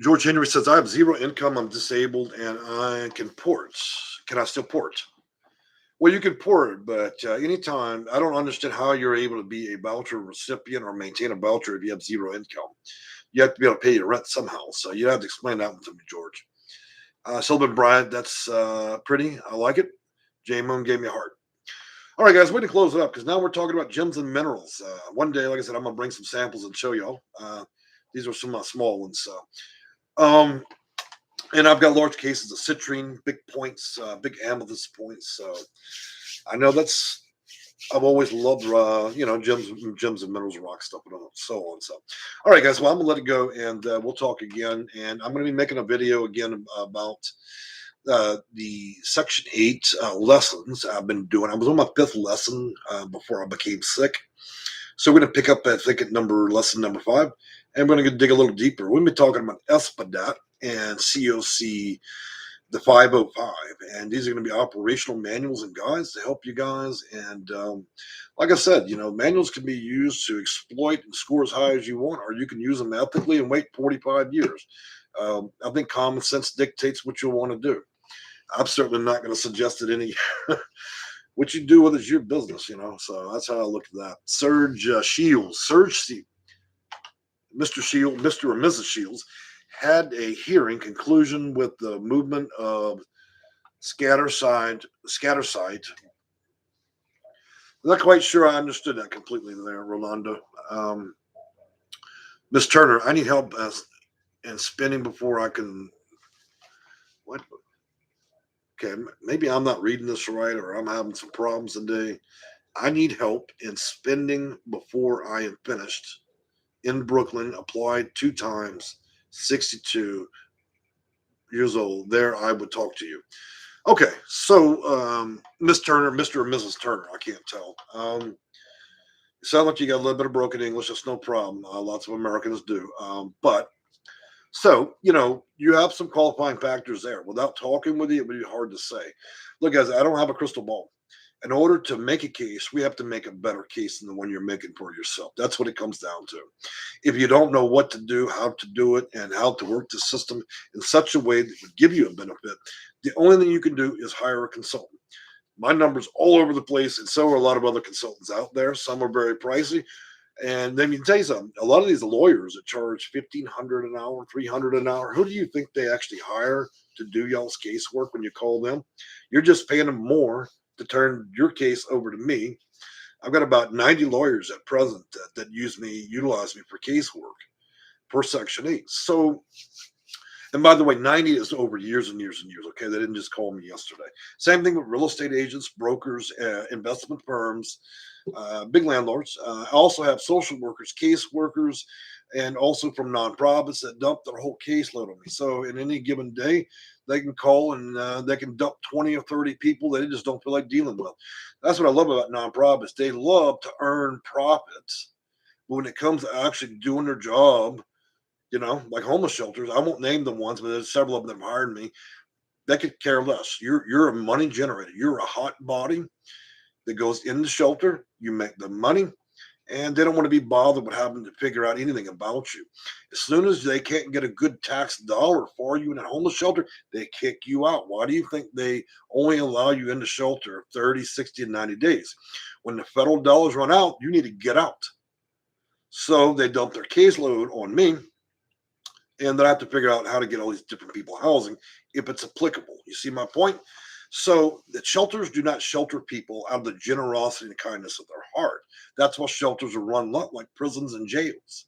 George Henry says, I have zero income. I'm disabled and I can port. Can I still port? Well, you can port, but anytime, I don't understand how you're able to be a voucher recipient or maintain a voucher if you have zero income. You have to be able to pay your rent somehow. So you have to explain that one to me, George. Sullivan Bryant, that's pretty. I like it. J Moon gave me a heart. All right, guys, we're going to close it up because now we're talking about gems and minerals. One day, like I said, I'm going to bring some samples and show y'all. These are some small ones. Um, and I've got large cases of citrine, big points, big amethyst points. So I know I've always loved, gems and minerals, rock stuff, and so on. So, all right, guys. Well, I'm gonna let it go, and we'll talk again. And I'm gonna be making a video again about the Section 8 lessons I've been doing. I was on my 5th lesson before I became sick. So we're going to pick up, I think, at lesson number 5, and we're going to dig a little deeper. We'll be talking about SPDAT and COC, the 505, and these are going to be operational manuals and guides to help you guys. And like I said, manuals can be used to exploit and score as high as you want, or you can use them ethically and wait 45 years. I think common sense dictates what you'll want to do. I'm certainly not going to suggest that any what you do with it is your business, So that's how I look at that. Serge Shields, Mr. Shields, Mr. or Mrs. Shields had a hearing conclusion with the movement of Scattersite. Not quite sure I understood that completely there, Rolando. Miss Turner, I need help in spinning before I can. What? Okay, maybe I'm not reading this right, or I'm having some problems today. I need help in spending before I am finished. In Brooklyn, applied 2 times, 62 years old. There, I would talk to you. Okay, so Miss Turner, Mr. or Mrs. Turner, I can't tell. You sound like you got a little bit of broken English. That's no problem. Lots of Americans do. So, you have some qualifying factors there. Without talking with you, it would be hard to say. Look, guys, I don't have a crystal ball. In order to make a case, we have to make a better case than the one you're making for yourself. That's what it comes down to. If you don't know what to do, how to do it, and how to work the system in such a way that would give you a benefit, the only thing you can do is hire a consultant. My number's all over the place, and so are a lot of other consultants out there. Some are very pricey. And then you can tell you something. A lot of these lawyers that charge $1,500 an hour, $300 an hour, who do you think they actually hire to do y'all's casework when you call them? You're just paying them more to turn your case over to me. I've got about 90 lawyers at present that utilize me for casework per Section 8. So, and by the way, 90 is over years and years and years. Okay, they didn't just call me yesterday. Same thing with real estate agents, brokers, investment firms, big landlords. I also have social workers, caseworkers, and also from nonprofits that dump their whole caseload on me. So in any given day, they can call and they can dump 20 or 30 people that they just don't feel like dealing with. That's what I love about nonprofits. They love to earn profits. But when it comes to actually doing their job, like homeless shelters, I won't name the ones, but there's several of them that hired me. They could care less. You're a money generator. You're a hot body that goes in the shelter. You make the money, and they don't want to be bothered with having to figure out anything about you. As soon as they can't get a good tax dollar for you in a homeless shelter, they kick you out. Why do you think they only allow you in the shelter 30, 60, and 90 days? When the federal dollars run out, you need to get out. So they dump their caseload on me, and then I have to figure out how to get all these different people housing if it's applicable. You see my point? So the shelters do not shelter people out of the generosity and kindness of their heart. That's why shelters are run like prisons and jails.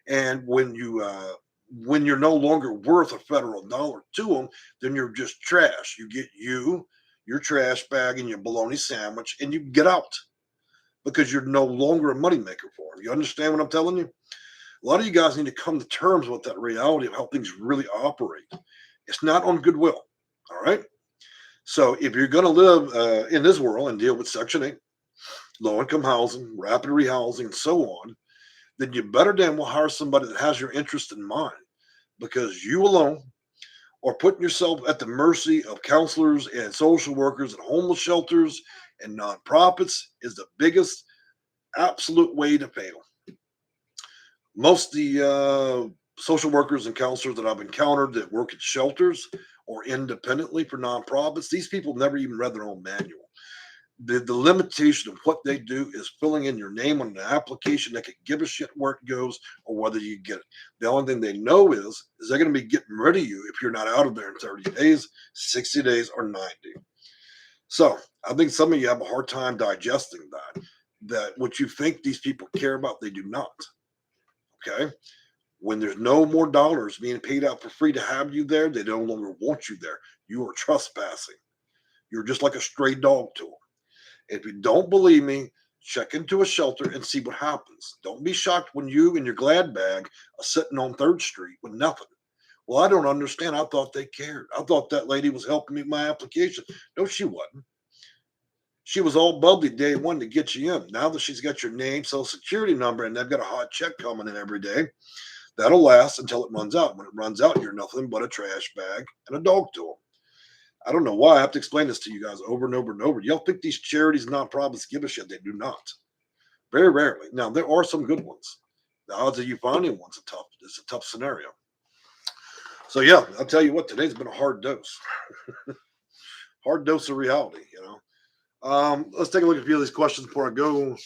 And when you're no longer worth a federal dollar to them, then you're just trash. You get your trash bag and your bologna sandwich, and you get out because you're no longer a moneymaker for them. You understand what I'm telling you? A lot of you guys need to come to terms with that reality of how things really operate. It's not on goodwill. All right. So if you're going to live in this world and deal with Section 8, low-income housing, rapid rehousing, and so on, then you better damn well hire somebody that has your interest in mind, because you alone are putting yourself at the mercy of counselors and social workers and homeless shelters and nonprofits is the biggest absolute way to fail. Most of the social workers and counselors that I've encountered that work at shelters or independently for nonprofits, these people never even read their own manual. The limitation of what they do is filling in your name on an application that could give a shit where it goes or whether you get it. The only thing they know is they're going to be getting rid of you if you're not out of there in 30 days, 60 days, or 90. So I think some of you have a hard time digesting that what you think these people care about, they do not. Okay. When there's no more dollars being paid out for free to have you there, they no longer want you there. You are trespassing. You're just like a stray dog to them. If you don't believe me, check into a shelter and see what happens. Don't be shocked when you and your glad bag are sitting on 3rd Street with nothing. Well, I don't understand. I thought they cared. I thought that lady was helping me with my application. No, she wasn't. She was all bubbly day one to get you in. Now that she's got your name, social security number, and they've got a hot check coming in every day, that'll last until it runs out. When it runs out, you're nothing but a trash bag and a dog to them. I don't know why I have to explain this to you guys over and over and over. Y'all think these charities, nonprofits give a shit? They do not. Very rarely. Now, there are some good ones. The odds of you finding one's it's a tough scenario. So yeah, I'll tell you what, today's been a hard dose. Hard dose of reality, you know. Let's take a look at a few of these questions before I go.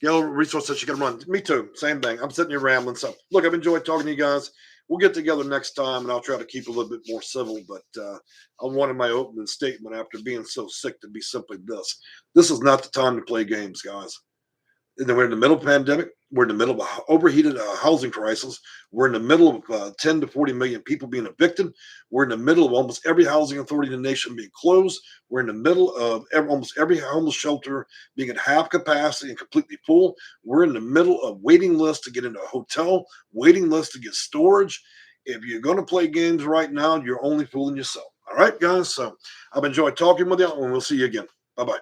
Gail, resource that you can run. Me too. Same thing. I'm sitting here rambling. So look, I've enjoyed talking to you guys. We'll get together next time, and I'll try to keep a little bit more civil. But I wanted my opening statement after being so sick to be simply this. This is not the time to play games, guys. We're in the middle of a pandemic. We're in the middle of an overheated housing crisis. We're in the middle of 10 to 40 million people being evicted. We're in the middle of almost every housing authority in the nation being closed. We're in the middle of almost every homeless shelter being at half capacity and completely full. We're in the middle of waiting lists to get into a hotel, waiting lists to get storage. If you're going to play games right now, you're only fooling yourself. All right, guys. So I've enjoyed talking with you, and we'll see you again. Bye-bye.